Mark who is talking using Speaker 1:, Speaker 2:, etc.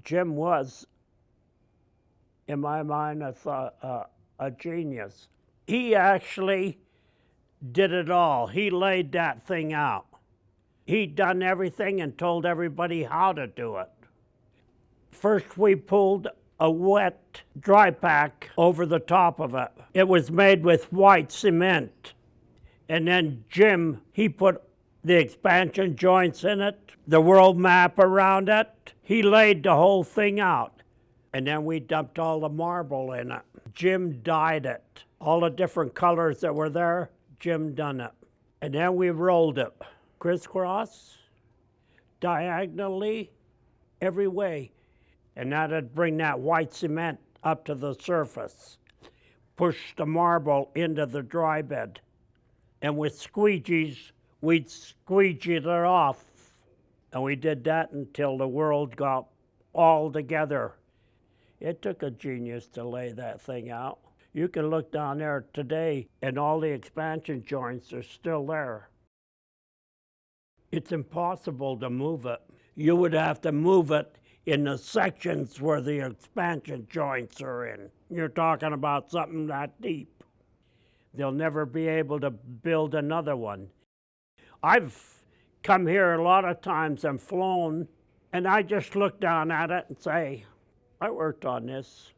Speaker 1: Jim was, in my mind, a genius. He actually did it all. He laid that thing out. He'd done everything and told everybody how to do it. First, we pulled a wet dry pack over the top of it. It was made with white cement. And then Jim, he put the expansion joints in it, the world map around it. He laid the whole thing out. And then we dumped all the marble in it. Jim dyed it. All the different colors that were there, Jim done it. And then we rolled it crisscross, diagonally, every way. And that'd bring that white cement up to the surface. Push the marble into the dry bed. And with squeegees, we'd squeegee it off. And we did that until the world got all together. It took a genius to lay that thing out. You can look down there today and all the expansion joints are still there. It's impossible to move it. You would have to move it in the sections where the expansion joints are in. You're talking about something that deep. They'll never be able to build another one. I've come here a lot of times and flown, and I just look down at it and say, I worked on this.